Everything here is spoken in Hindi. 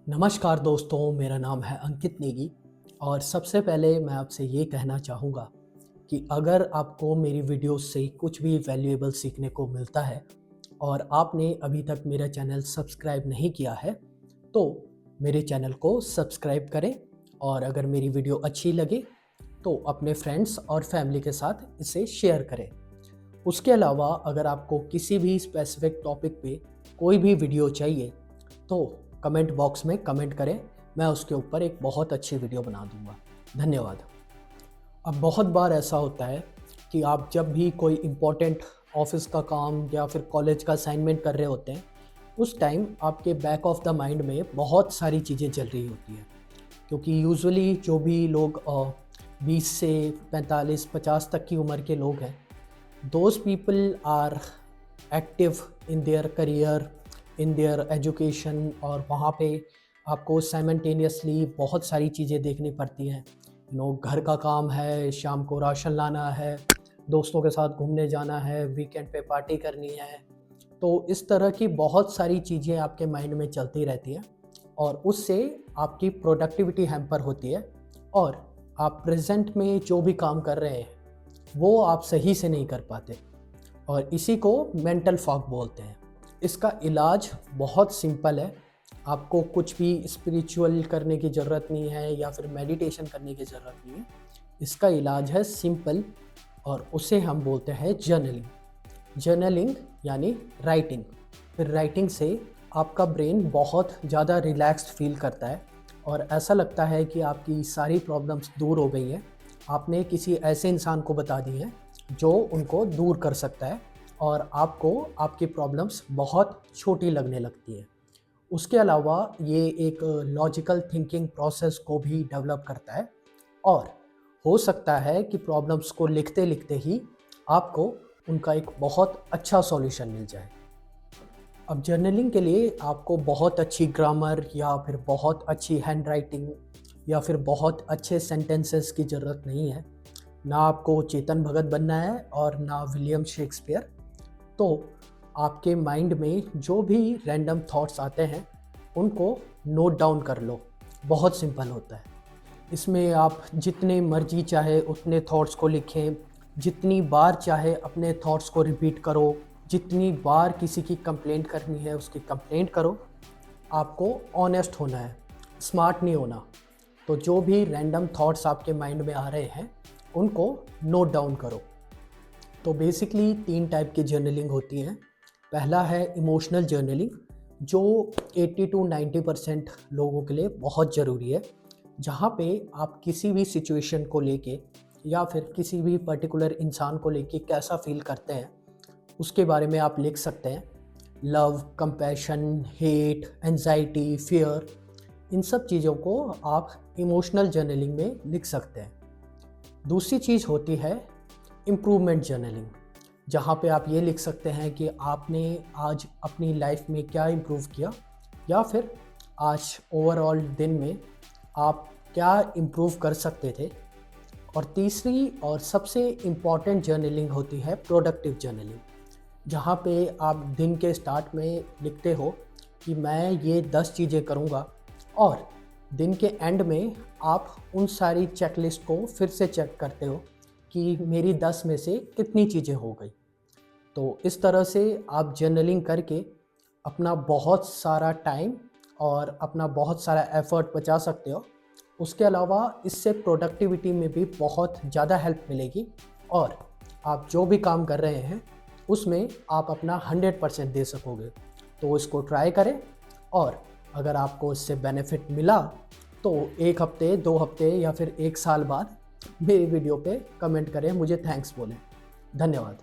नमस्कार दोस्तों, मेरा नाम है अंकित नेगी और सबसे पहले मैं आपसे ये कहना चाहूँगा कि अगर आपको मेरी वीडियोस से कुछ भी वैल्यूएबल सीखने को मिलता है और आपने अभी तक मेरा चैनल सब्सक्राइब नहीं किया है, तो मेरे चैनल को सब्सक्राइब करें और अगर मेरी वीडियो अच्छी लगे तो अपने फ्रेंड्स और फैमिली के साथ इसे शेयर करें। उसके अलावा अगर आपको किसी भी स्पेसिफिक टॉपिक पे कोई भी वीडियो चाहिए तो कमेंट बॉक्स में कमेंट करें, मैं उसके ऊपर एक बहुत अच्छी वीडियो बना दूंगा। धन्यवाद। अब बहुत बार ऐसा होता है कि आप जब भी कोई इम्पोर्टेंट ऑफिस का काम या फिर कॉलेज का असाइनमेंट कर रहे होते हैं, उस टाइम आपके बैक ऑफ द माइंड में बहुत सारी चीज़ें चल रही होती हैं, क्योंकि यूजुअली जो भी लोग 20 से 45-50 तक की उम्र के लोग हैं, those people are active in their career, in their education, और वहाँ पे आपको साइमल्टेनियसली बहुत सारी चीज़ें देखनी पड़ती हैं। घर का काम है, शाम को राशन लाना है, दोस्तों के साथ घूमने जाना है, वीकेंड पे पार्टी करनी है। तो इस तरह की बहुत सारी चीज़ें आपके माइंड में चलती रहती हैं और उससे आपकी प्रोडक्टिविटी हैम्पर होती है और आप प्रेजेंट में जो भी काम कर रहे हैं वो आप सही से नहीं कर पाते, और इसी को मेंटल फॉग बोलते हैं। इसका इलाज बहुत सिंपल है। आपको कुछ भी स्पिरिचुअल करने की ज़रूरत नहीं है या फिर मेडिटेशन करने की ज़रूरत नहीं है। इसका इलाज है सिंपल, और उसे हम बोलते हैं जर्नलिंग। जर्नलिंग यानी राइटिंग। फिर राइटिंग से आपका ब्रेन बहुत ज़्यादा रिलैक्स्ड फील करता है और ऐसा लगता है कि आपकी सारी प्रॉब्लम्स दूर हो गई हैं। आपने किसी ऐसे इंसान को बता दी है जो उनको दूर कर सकता है और आपको आपकी प्रॉब्लम्स बहुत छोटी लगने लगती है। उसके अलावा ये एक लॉजिकल थिंकिंग प्रोसेस को भी डेवलप करता है और हो सकता है कि प्रॉब्लम्स को लिखते लिखते ही आपको उनका एक बहुत अच्छा सॉल्यूशन मिल जाए। अब जर्नलिंग के लिए आपको बहुत अच्छी ग्रामर या फिर बहुत अच्छी हैंड राइटिंग या फिर बहुत अच्छे सेंटेंसेस की ज़रूरत नहीं है। ना आपको चेतन भगत बनना है और ना विलियम शेक्सपियर। तो आपके माइंड में जो भी रैंडम थॉट्स आते हैं उनको नोट डाउन कर लो। बहुत सिंपल होता है। इसमें आप जितने मर्जी चाहे उतने थॉट्स को लिखें, जितनी बार चाहे अपने थॉट्स को रिपीट करो, जितनी बार किसी की कंप्लेंट करनी है उसकी कंप्लेंट करो। आपको ऑनेस्ट होना है, स्मार्ट नहीं होना। तो जो भी रैंडम थॉट्स आपके माइंड में आ रहे हैं उनको नोट डाउन करो। तो बेसिकली 3 टाइप की जर्नलिंग होती हैं। पहला है इमोशनल जर्नलिंग, जो 80 to 90% लोगों के लिए बहुत ज़रूरी है, जहाँ पे आप किसी भी सिचुएशन को लेके या फिर किसी भी पर्टिकुलर इंसान को लेके कैसा फील करते हैं उसके बारे में आप लिख सकते हैं। Love, compassion, hate, anxiety, fear, इन सब चीज़ों को आप इमोशनल जर्नलिंग में लिख सकते हैं। दूसरी चीज़ होती है इम्प्रूवमेंट जर्नलिंग, जहाँ पे आप ये लिख सकते हैं कि आपने आज अपनी लाइफ में क्या इम्प्रूव किया या फिर आज ओवरऑल दिन में आप क्या इम्प्रूव कर सकते थे। और तीसरी और सबसे इम्पॉर्टेंट जर्नलिंग होती है प्रोडक्टिव जर्नलिंग, जहाँ पे आप दिन के स्टार्ट में लिखते हो कि मैं ये 10 चीज़ें करूँगा, और दिन के एंड में आप उन सारी चेकलिस्ट को फिर से चेक करते हो कि मेरी 10 में से कितनी चीज़ें हो गई। तो इस तरह से आप जर्नलिंग करके अपना बहुत सारा टाइम और अपना बहुत सारा एफ़र्ट बचा सकते हो। उसके अलावा इससे प्रोडक्टिविटी में भी बहुत ज़्यादा हेल्प मिलेगी और आप जो भी काम कर रहे हैं उसमें आप अपना 100% दे सकोगे। तो इसको ट्राई करें, और अगर आपको इससे बेनिफिट मिला तो 1 हफ्ते, 2 हफ्ते या फिर 1 साल बाद मेरी वीडियो पे कमेंट करें, मुझे थैंक्स बोलें। धन्यवाद।